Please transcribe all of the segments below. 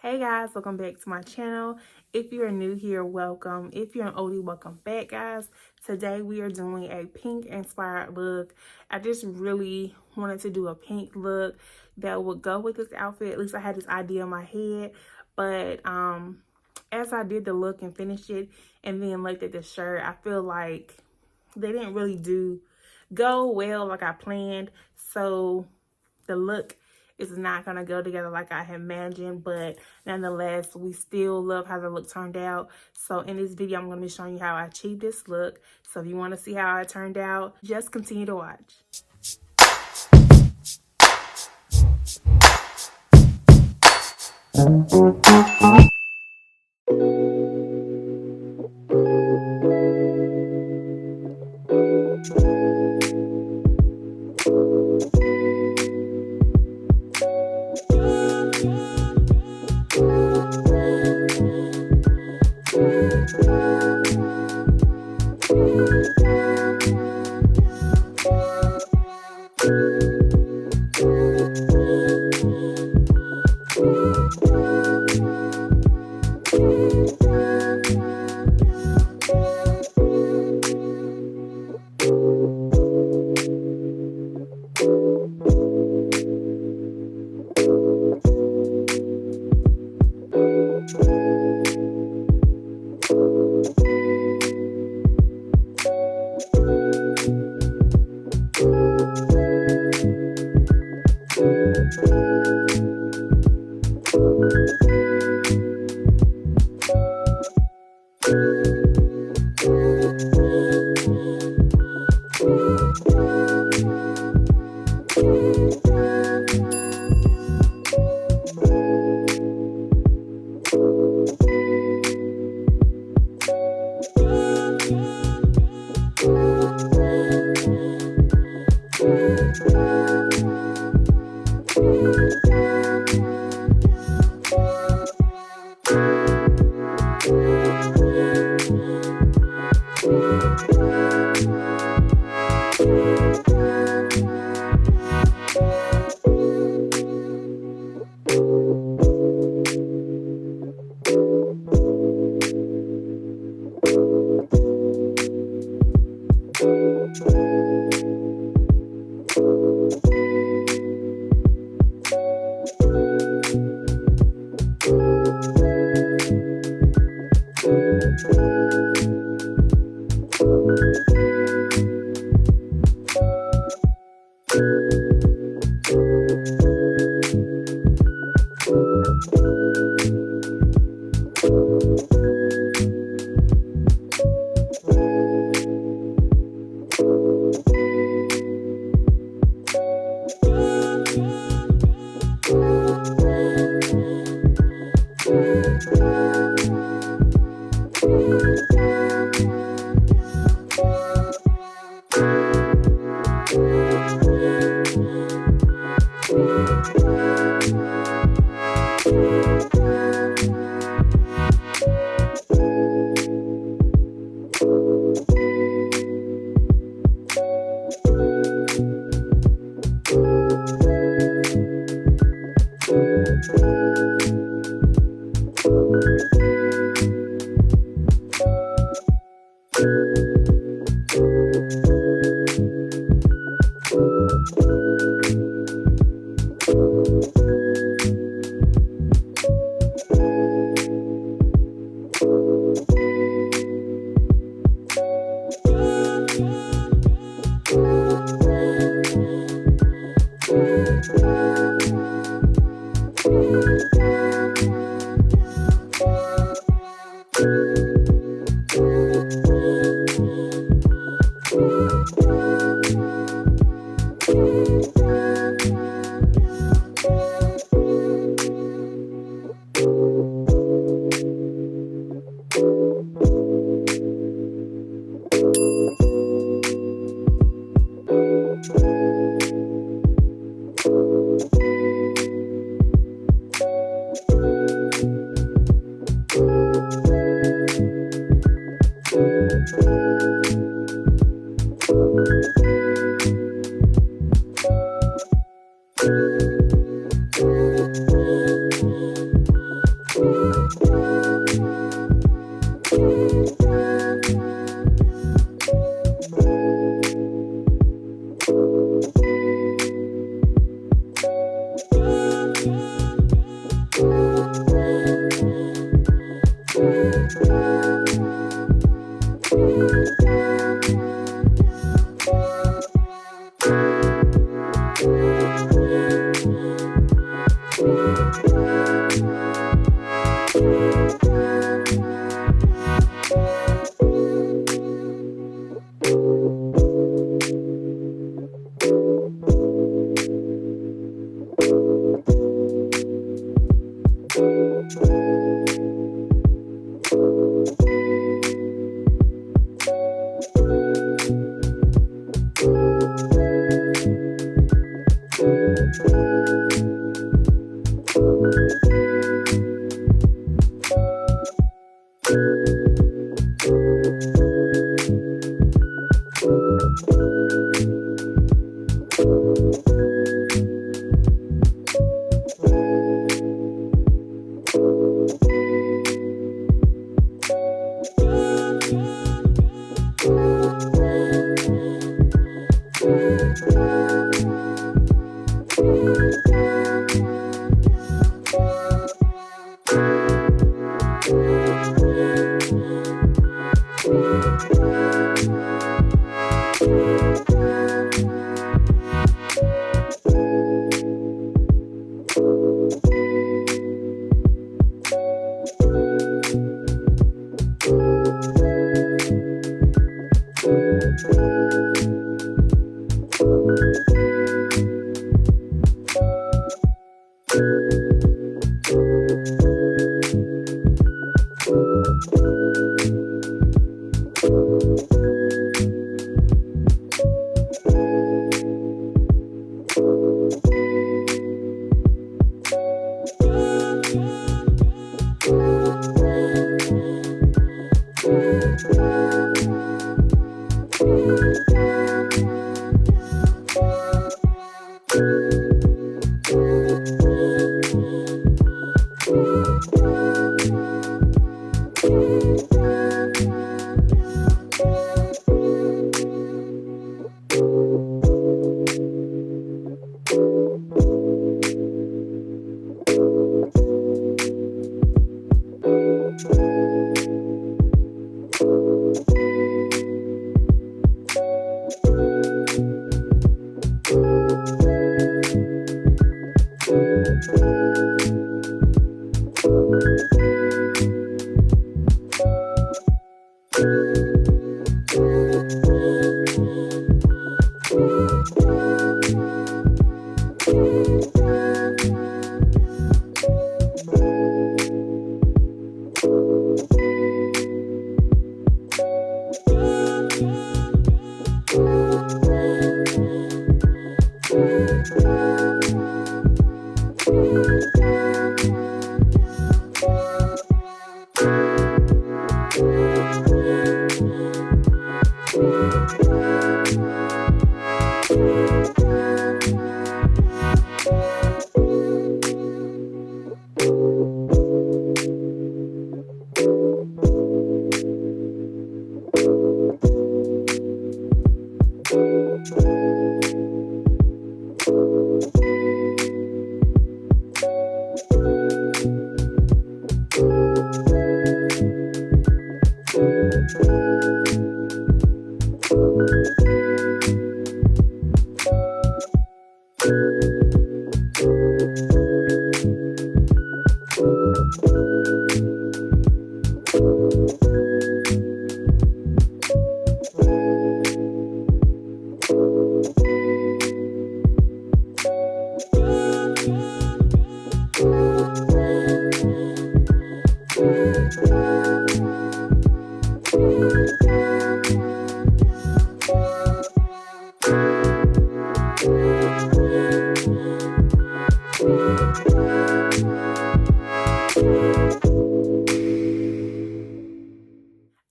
Hey guys, welcome back to my channel. If you're new here, welcome. If you're an oldie, welcome back, guys. Today we are doing a pink inspired look. I just really wanted to do a pink look that would go with this outfit. At least I had this idea in my head, but as I did the look and finished it and then looked at the shirt, I feel like they didn't really go well like I planned. So the look is not gonna go together like I had imagined, but nonetheless, we still love how the look turned out. So in this video, I'm gonna be showing you how I achieved this look. So if you wanna see how it turned out, just continue to watch.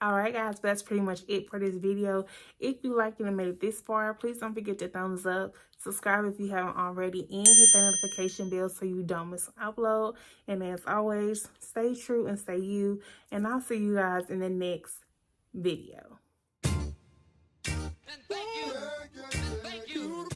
Alright guys, that's pretty much it for this video. If you liked it and made it this far, please don't forget to thumbs up, subscribe if you haven't already, and hit that notification bell so you don't miss an upload. And as always, stay true and stay you, and I'll see you guys in the next video.